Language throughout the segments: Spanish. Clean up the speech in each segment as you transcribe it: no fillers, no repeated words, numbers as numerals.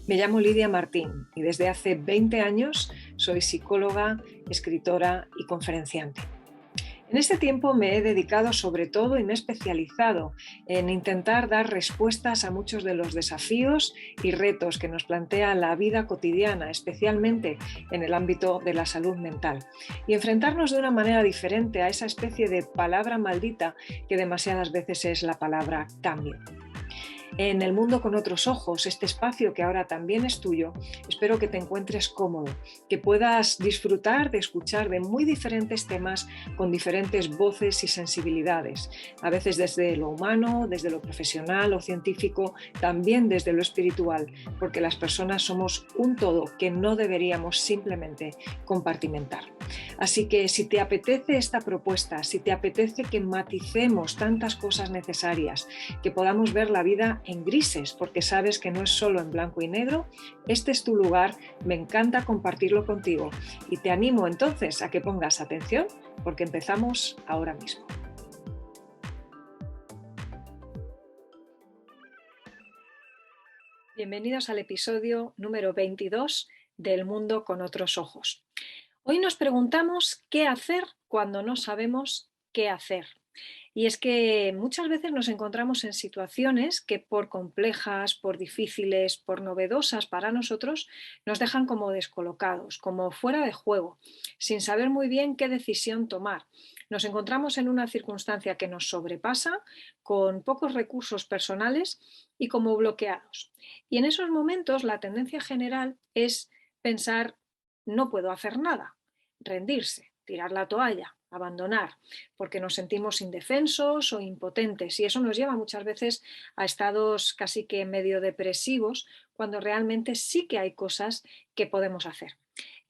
Me llamo Lidia Martín y desde hace 20 años soy psicóloga, escritora y conferenciante. En este tiempo me he dedicado sobre todo y me he especializado en intentar dar respuestas a muchos de los desafíos y retos que nos plantea la vida cotidiana, especialmente en el ámbito de la salud mental, y enfrentarnos de una manera diferente a esa especie de palabra maldita que demasiadas veces es la palabra cambio. En El mundo con otros ojos, este espacio que ahora también es tuyo, espero que te encuentres cómodo, que puedas disfrutar de escuchar de muy diferentes temas con diferentes voces y sensibilidades, a veces desde lo humano, desde lo profesional o científico, también desde lo espiritual, porque las personas somos un todo que no deberíamos simplemente compartimentar. Así que si te apetece esta propuesta, si te apetece que maticemos tantas cosas necesarias, que podamos ver la vida en grises, porque sabes que no es solo en blanco y negro, este es tu lugar, me encanta compartirlo contigo y te animo entonces a que pongas atención porque empezamos ahora mismo. Bienvenidos al episodio número 22 del mundo con otros ojos. Hoy nos preguntamos qué hacer cuando no sabemos qué hacer. Y es que muchas veces nos encontramos en situaciones que por complejas, por difíciles, por novedosas para nosotros, nos dejan como descolocados, como fuera de juego, sin saber muy bien qué decisión tomar. Nos encontramos en una circunstancia que nos sobrepasa, con pocos recursos personales y como bloqueados. Y en esos momentos la tendencia general es pensar, no puedo hacer nada, rendirse, tirar la toalla, abandonar, porque nos sentimos indefensos o impotentes y eso nos lleva muchas veces a estados casi que medio depresivos cuando realmente sí que hay cosas que podemos hacer.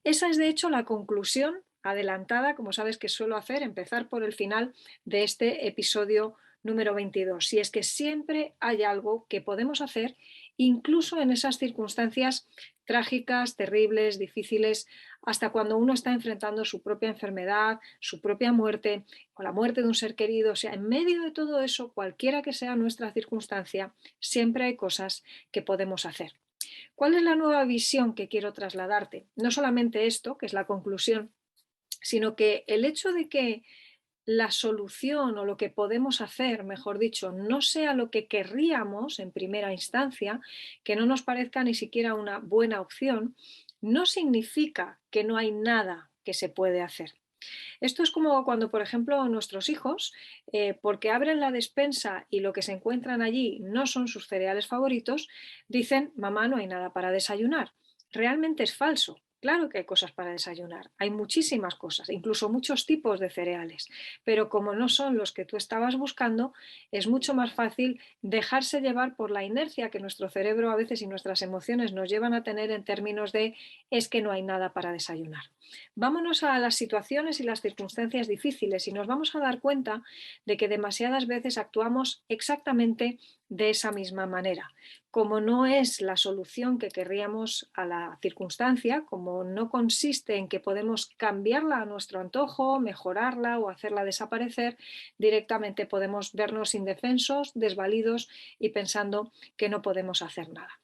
Esa es de hecho la conclusión adelantada, como sabes que suelo hacer, empezar por el final de este episodio número 22. Y es que siempre hay algo que podemos hacer, incluso en esas circunstancias trágicas, terribles, difíciles, hasta cuando uno está enfrentando su propia enfermedad, su propia muerte o la muerte de un ser querido. O sea, en medio de todo eso, cualquiera que sea nuestra circunstancia, siempre hay cosas que podemos hacer. ¿Cuál es la nueva visión que quiero trasladarte? No solamente esto, que es la conclusión, sino que el hecho de que la solución o lo que podemos hacer, mejor dicho, no sea lo que querríamos en primera instancia, que no nos parezca ni siquiera una buena opción, no significa que no hay nada que se puede hacer. Esto es como cuando, por ejemplo, nuestros hijos, porque abren la despensa y lo que se encuentran allí no son sus cereales favoritos, dicen, mamá, no hay nada para desayunar. Realmente es falso. Claro que hay cosas para desayunar, hay muchísimas cosas, incluso muchos tipos de cereales, pero como no son los que tú estabas buscando, es mucho más fácil dejarse llevar por la inercia que nuestro cerebro a veces y nuestras emociones nos llevan a tener en términos de es que no hay nada para desayunar. Vámonos a las situaciones y las circunstancias difíciles y nos vamos a dar cuenta de que demasiadas veces actuamos exactamente de esa misma manera. Como no es la solución que querríamos a la circunstancia, como no consiste en que podemos cambiarla a nuestro antojo, mejorarla o hacerla desaparecer, directamente podemos vernos indefensos, desvalidos y pensando que no podemos hacer nada.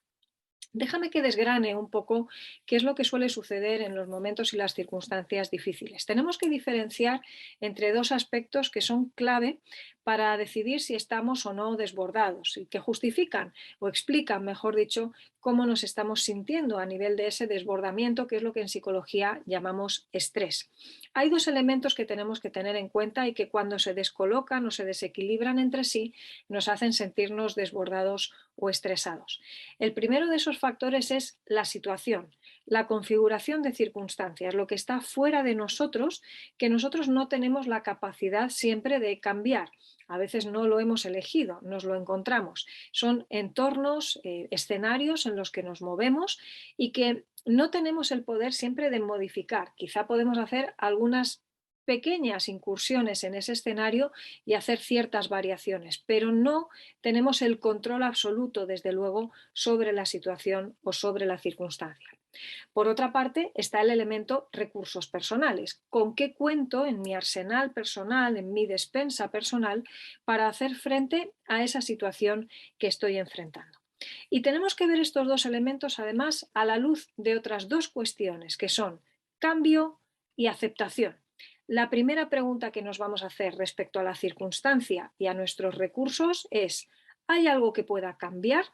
Déjame que desgrane un poco qué es lo que suele suceder en los momentos y las circunstancias difíciles. Tenemos que diferenciar entre dos aspectos que son clave para decidir si estamos o no desbordados y que justifican o explican, mejor dicho, cómo nos estamos sintiendo a nivel de ese desbordamiento, que es lo que en psicología llamamos estrés. Hay dos elementos que tenemos que tener en cuenta y que cuando se descolocan o se desequilibran entre sí nos hacen sentirnos desbordados o estresados. El primero de esos factores es la situación, la configuración de circunstancias, lo que está fuera de nosotros, que nosotros no tenemos la capacidad siempre de cambiar. A veces no lo hemos elegido, nos lo encontramos. Son entornos, escenarios en los que nos movemos y que no tenemos el poder siempre de modificar. Quizá podemos hacer algunas pequeñas incursiones en ese escenario y hacer ciertas variaciones, pero no tenemos el control absoluto, desde luego, sobre la situación o sobre la circunstancia. Por otra parte, está el elemento recursos personales. ¿Con qué cuento en mi arsenal personal, en mi despensa personal, para hacer frente a esa situación que estoy enfrentando? Y tenemos que ver estos dos elementos además a la luz de otras dos cuestiones que son cambio y aceptación. La primera pregunta que nos vamos a hacer respecto a la circunstancia y a nuestros recursos es: ¿hay algo que pueda cambiar?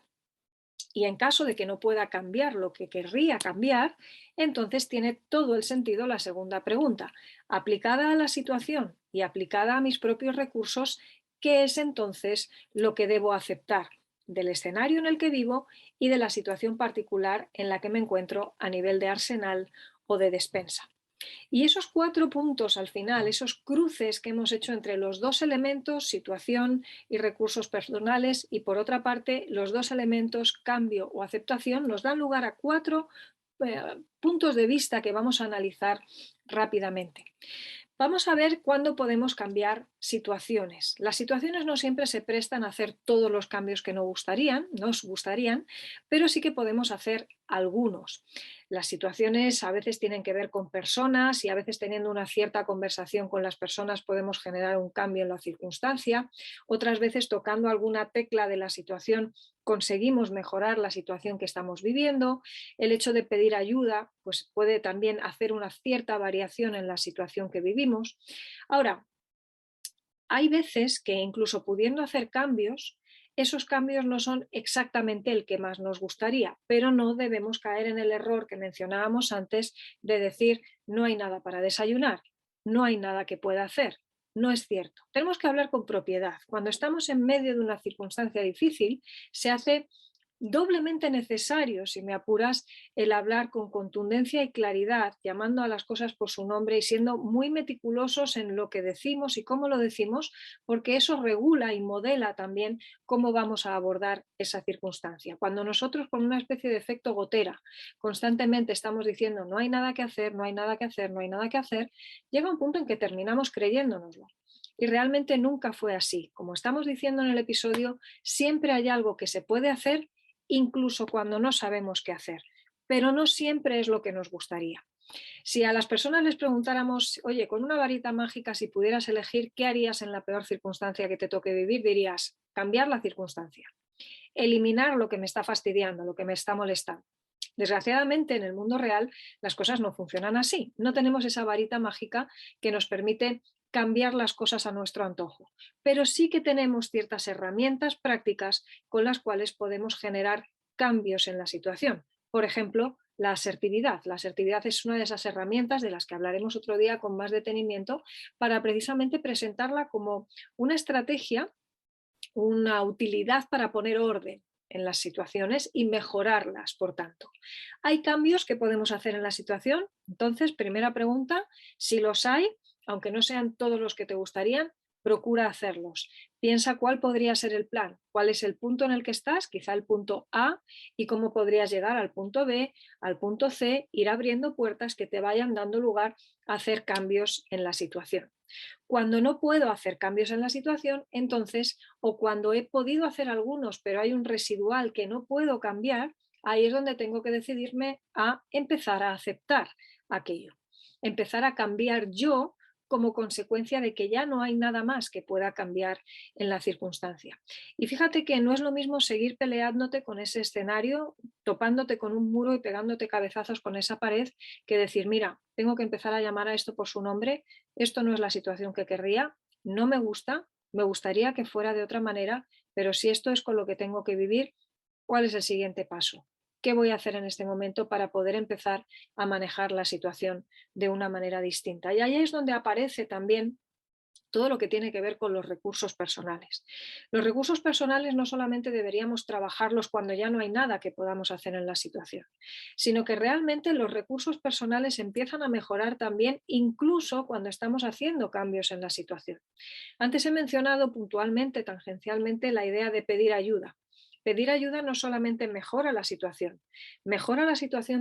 Y en caso de que no pueda cambiar lo que querría cambiar, entonces tiene todo el sentido la segunda pregunta. Aplicada a la situación y aplicada a mis propios recursos, ¿qué es entonces lo que debo aceptar del escenario en el que vivo y de la situación particular en la que me encuentro a nivel de arsenal o de despensa? Y esos 4 puntos al final, esos cruces que hemos hecho entre los dos elementos, situación y recursos personales, y por otra parte los dos elementos, cambio o aceptación, nos dan lugar a 4 puntos de vista que vamos a analizar rápidamente. Vamos a ver cuándo podemos cambiar situaciones. Las situaciones no siempre se prestan a hacer todos los cambios que nos gustarían, pero sí que podemos hacer algunos. Las situaciones a veces tienen que ver con personas y a veces teniendo una cierta conversación con las personas podemos generar un cambio en la circunstancia. Otras veces tocando alguna tecla de la situación conseguimos mejorar la situación que estamos viviendo. El hecho de pedir ayuda pues puede también hacer una cierta variación en la situación que vivimos. Ahora, hay veces que incluso pudiendo hacer cambios, esos cambios no son exactamente el que más nos gustaría, pero no debemos caer en el error que mencionábamos antes de decir no hay nada para desayunar, no hay nada que pueda hacer. No es cierto. Tenemos que hablar con propiedad. Cuando estamos en medio de una circunstancia difícil, se hace doblemente necesario, si me apuras, el hablar con contundencia y claridad, llamando a las cosas por su nombre y siendo muy meticulosos en lo que decimos y cómo lo decimos, porque eso regula y modela también cómo vamos a abordar esa circunstancia. Cuando nosotros, con una especie de efecto gotera, constantemente estamos diciendo no hay nada que hacer, no hay nada que hacer, no hay nada que hacer, llega un punto en que terminamos creyéndonoslo. Y realmente nunca fue así. Como estamos diciendo en el episodio, siempre hay algo que se puede hacer incluso cuando no sabemos qué hacer, pero no siempre es lo que nos gustaría. Si a las personas les preguntáramos, oye, con una varita mágica, si pudieras elegir qué harías en la peor circunstancia que te toque vivir, dirías, cambiar la circunstancia, eliminar lo que me está fastidiando, lo que me está molestando. Desgraciadamente, en el mundo real, las cosas no funcionan así. No tenemos esa varita mágica que nos permite cambiar las cosas a nuestro antojo, pero sí que tenemos ciertas herramientas prácticas con las cuales podemos generar cambios en la situación. Por ejemplo, la asertividad. La asertividad es una de esas herramientas de las que hablaremos otro día con más detenimiento para precisamente presentarla como una estrategia, una utilidad para poner orden en las situaciones y mejorarlas, por tanto. ¿Hay cambios que podemos hacer en la situación? Entonces, primera pregunta, si los hay, aunque no sean todos los que te gustarían, procura hacerlos. Piensa cuál podría ser el plan, cuál es el punto en el que estás, quizá el punto A, y cómo podrías llegar al punto B, al punto C, ir abriendo puertas que te vayan dando lugar a hacer cambios en la situación. Cuando no puedo hacer cambios en la situación, entonces, o cuando he podido hacer algunos, pero hay un residual que no puedo cambiar, ahí es donde tengo que decidirme a empezar a aceptar aquello, empezar a cambiar yo como consecuencia de que ya no hay nada más que pueda cambiar en la circunstancia. Y fíjate que no es lo mismo seguir peleándote con ese escenario, topándote con un muro y pegándote cabezazos con esa pared, que decir, mira, tengo que empezar a llamar a esto por su nombre, esto no es la situación que querría, no me gusta, me gustaría que fuera de otra manera, pero si esto es con lo que tengo que vivir, ¿cuál es el siguiente paso? ¿Qué voy a hacer en este momento para poder empezar a manejar la situación de una manera distinta? Y ahí es donde aparece también todo lo que tiene que ver con los recursos personales. Los recursos personales no solamente deberíamos trabajarlos cuando ya no hay nada que podamos hacer en la situación, sino que realmente los recursos personales empiezan a mejorar también incluso cuando estamos haciendo cambios en la situación. Antes he mencionado puntualmente, tangencialmente, la idea de pedir ayuda. Pedir ayuda no solamente mejora la situación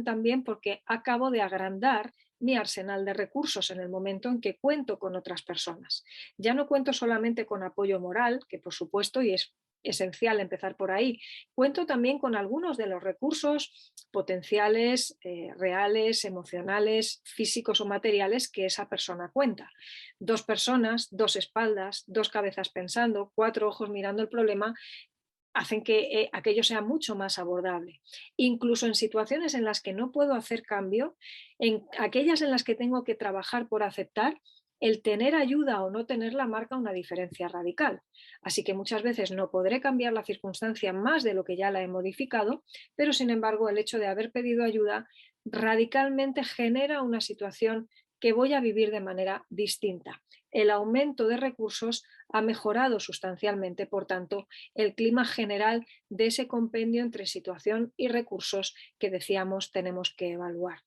también porque acabo de agrandar mi arsenal de recursos en el momento en que cuento con otras personas. Ya no cuento solamente con apoyo moral, que por supuesto, y es esencial empezar por ahí, cuento también con algunos de los recursos potenciales, reales, emocionales, físicos o materiales que esa persona cuenta. 2 personas, 2 espaldas, 2 cabezas pensando, 4 ojos mirando el problema, hacen que aquello sea mucho más abordable. Incluso en situaciones en las que no puedo hacer cambio, en aquellas en las que tengo que trabajar por aceptar, el tener ayuda o no tenerla marca una diferencia radical. Así que muchas veces no podré cambiar la circunstancia más de lo que ya la he modificado, pero sin embargo el hecho de haber pedido ayuda radicalmente genera una situación que voy a vivir de manera distinta. El aumento de recursos ha mejorado sustancialmente, por tanto, el clima general de ese compendio entre situación y recursos que decíamos tenemos que evaluar.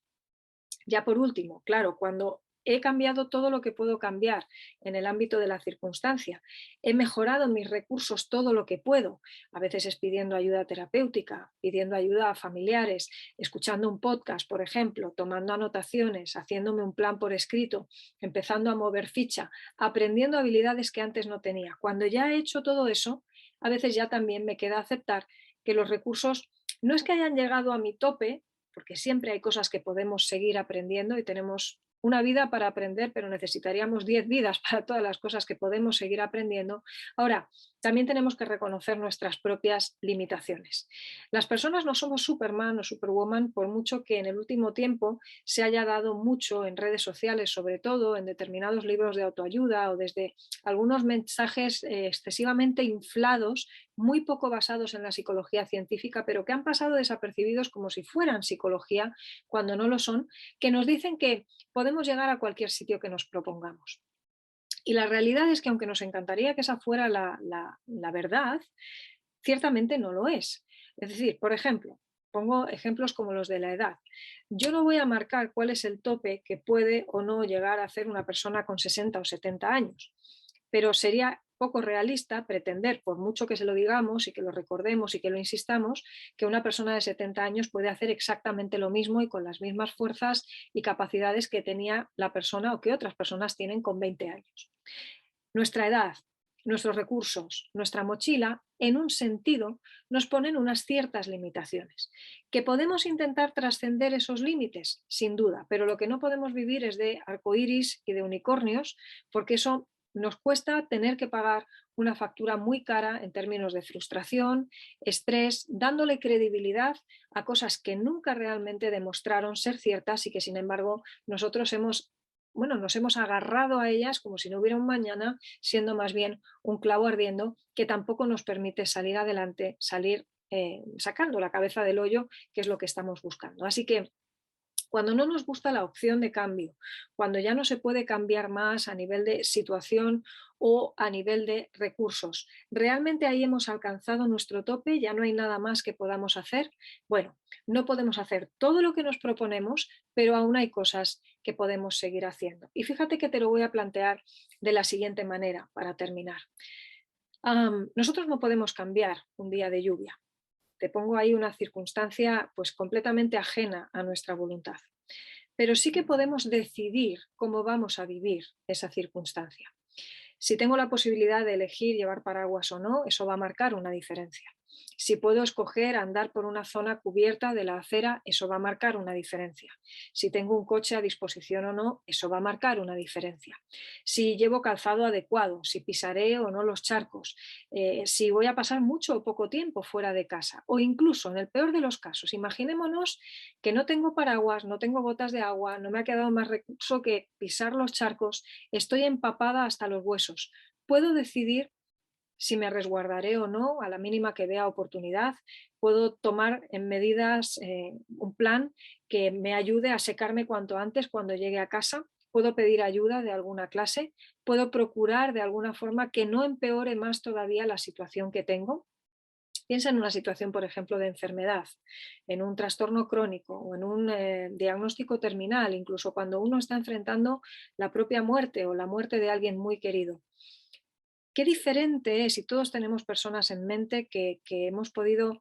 Ya por último, claro, cuando he cambiado todo lo que puedo cambiar en el ámbito de la circunstancia, he mejorado mis recursos todo lo que puedo, a veces es pidiendo ayuda terapéutica, pidiendo ayuda a familiares, escuchando un podcast, por ejemplo, tomando anotaciones, haciéndome un plan por escrito, empezando a mover ficha, aprendiendo habilidades que antes no tenía. Cuando ya he hecho todo eso, a veces ya también me queda aceptar que los recursos no es que hayan llegado a mi tope, porque siempre hay cosas que podemos seguir aprendiendo y tenemos una vida para aprender, pero necesitaríamos 10 vidas para todas las cosas que podemos seguir aprendiendo. Ahora, también tenemos que reconocer nuestras propias limitaciones. Las personas no somos Superman o Superwoman, por mucho que en el último tiempo se haya dado mucho en redes sociales, sobre todo en determinados libros de autoayuda o desde algunos mensajes excesivamente inflados, muy poco basados en la psicología científica, pero que han pasado desapercibidos como si fueran psicología cuando no lo son, que nos dicen que podemos llegar a cualquier sitio que nos propongamos. Y la realidad es que aunque nos encantaría que esa fuera la verdad, ciertamente no lo es. Es decir, por ejemplo, pongo ejemplos como los de la edad. Yo no voy a marcar cuál es el tope que puede o no llegar a hacer una persona con 60 o 70 años, pero sería poco realista pretender, por mucho que se lo digamos y que lo recordemos y que lo insistamos, que una persona de 70 años puede hacer exactamente lo mismo y con las mismas fuerzas y capacidades que tenía la persona o que otras personas tienen con 20 años. Nuestra edad, nuestros recursos, nuestra mochila, en un sentido, nos ponen unas ciertas limitaciones. ¿Que podemos intentar trascender esos límites? Sin duda, pero lo que no podemos vivir es de arcoíris y de unicornios, porque eso nos cuesta tener que pagar una factura muy cara en términos de frustración, estrés, dándole credibilidad a cosas que nunca realmente demostraron ser ciertas y que sin embargo nosotros nos hemos agarrado a ellas como si no hubiera un mañana, siendo más bien un clavo ardiendo que tampoco nos permite salir adelante, salir sacando la cabeza del hoyo, que es lo que estamos buscando. Así que cuando no nos gusta la opción de cambio, cuando ya no se puede cambiar más a nivel de situación o a nivel de recursos, ¿realmente ahí hemos alcanzado nuestro tope? ¿Ya no hay nada más que podamos hacer? Bueno, no podemos hacer todo lo que nos proponemos, pero aún hay cosas que podemos seguir haciendo. Y fíjate que te lo voy a plantear de la siguiente manera para terminar. Nosotros no podemos cambiar un día de lluvia. Te pongo ahí una circunstancia pues completamente ajena a nuestra voluntad. Pero sí que podemos decidir cómo vamos a vivir esa circunstancia. Si tengo la posibilidad de elegir llevar paraguas o no, eso va a marcar una diferencia. Si puedo escoger andar por una zona cubierta de la acera, eso va a marcar una diferencia. Si tengo un coche a disposición o no, eso va a marcar una diferencia. Si llevo calzado adecuado, si pisaré o no los charcos, si voy a pasar mucho o poco tiempo fuera de casa, o incluso en el peor de los casos, imaginémonos que no tengo paraguas, no tengo botas de agua, no me ha quedado más recurso que pisar los charcos, estoy empapada hasta los huesos. Puedo decidir si me resguardaré o no a la mínima que vea oportunidad. Puedo tomar en medidas un plan que me ayude a secarme cuanto antes cuando llegue a casa. Puedo pedir ayuda de alguna clase. Puedo procurar de alguna forma que no empeore más todavía la situación que tengo. Piensa en una situación, por ejemplo, de enfermedad, en un trastorno crónico o en un diagnóstico terminal, incluso cuando uno está enfrentando la propia muerte o la muerte de alguien muy querido. Qué diferente es, y todos tenemos personas en mente que hemos podido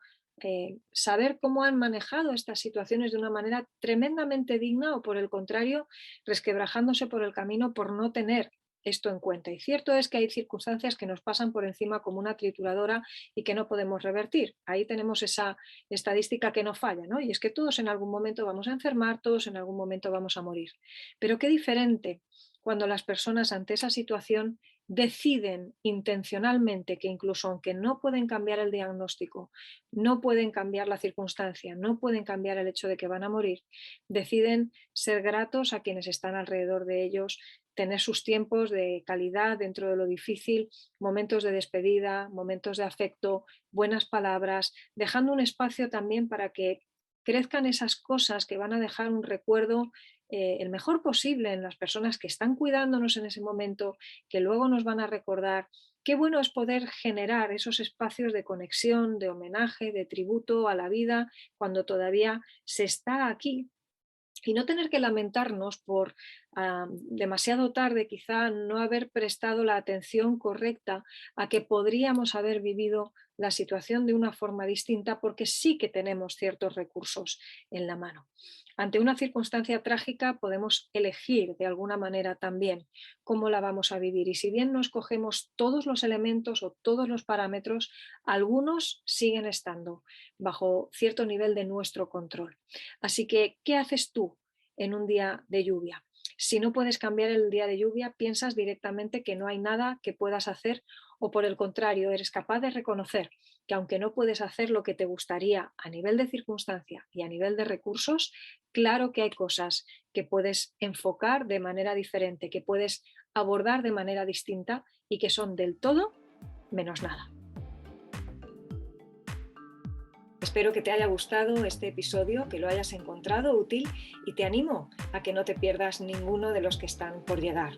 saber cómo han manejado estas situaciones de una manera tremendamente digna o por el contrario, resquebrajándose por el camino por no tener esto en cuenta. Y cierto es que hay circunstancias que nos pasan por encima como una trituradora y que no podemos revertir. Ahí tenemos esa estadística que no falla, ¿no? Y es que todos en algún momento vamos a enfermar, todos en algún momento vamos a morir. Pero qué diferente cuando las personas ante esa situación deciden intencionalmente que incluso aunque no pueden cambiar el diagnóstico, no pueden cambiar la circunstancia, no pueden cambiar el hecho de que van a morir, deciden ser gratos a quienes están alrededor de ellos, tener sus tiempos de calidad dentro de lo difícil, momentos de despedida, momentos de afecto, buenas palabras, dejando un espacio también para que crezcan esas cosas que van a dejar un recuerdo el mejor posible en las personas que están cuidándonos en ese momento, que luego nos van a recordar. Qué bueno es poder generar esos espacios de conexión, de homenaje, de tributo a la vida cuando todavía se está aquí y no tener que lamentarnos por demasiado tarde quizá no haber prestado la atención correcta a que podríamos haber vivido la situación de una forma distinta porque sí que tenemos ciertos recursos en la mano. Ante una circunstancia trágica podemos elegir de alguna manera también cómo la vamos a vivir y si bien no escogemos todos los elementos o todos los parámetros, algunos siguen estando bajo cierto nivel de nuestro control. Así que, ¿qué haces tú en un día de lluvia? Si no puedes cambiar el día de lluvia, piensas directamente que no hay nada que puedas hacer o por el contrario, eres capaz de reconocer que aunque no puedes hacer lo que te gustaría a nivel de circunstancia y a nivel de recursos, claro que hay cosas que puedes enfocar de manera diferente, que puedes abordar de manera distinta y que son del todo menos nada. Espero que te haya gustado este episodio, que lo hayas encontrado útil y te animo a que no te pierdas ninguno de los que están por llegar.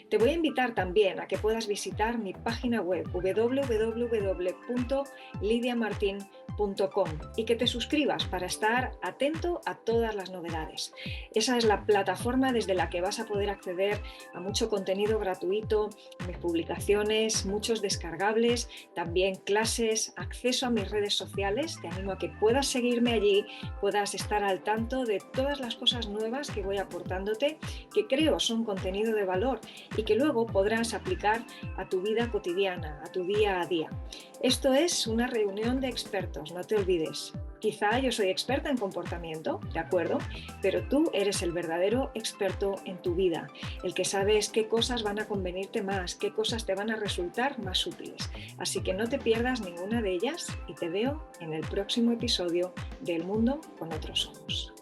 Te voy a invitar también a que puedas visitar mi página web www.lidiamartin.com y que te suscribas para estar atento a todas las novedades. Esa es la plataforma desde la que vas a poder acceder a mucho contenido gratuito, mis publicaciones, muchos descargables, también clases, acceso a mis redes sociales. Te animo a que puedas seguirme allí, puedas estar al tanto de todas las cosas nuevas que voy aportándote, que creo son contenido de valor y que luego podrás aplicar a tu vida cotidiana, a tu día a día. Esto es una reunión de expertos, no te olvides. Quizá yo soy experta en comportamiento, ¿de acuerdo? Pero tú eres el verdadero experto en tu vida, el que sabes qué cosas van a convenirte más, qué cosas te van a resultar más útiles. Así que no te pierdas ninguna de ellas y te veo en el próximo episodio de El Mundo con Otros Ojos.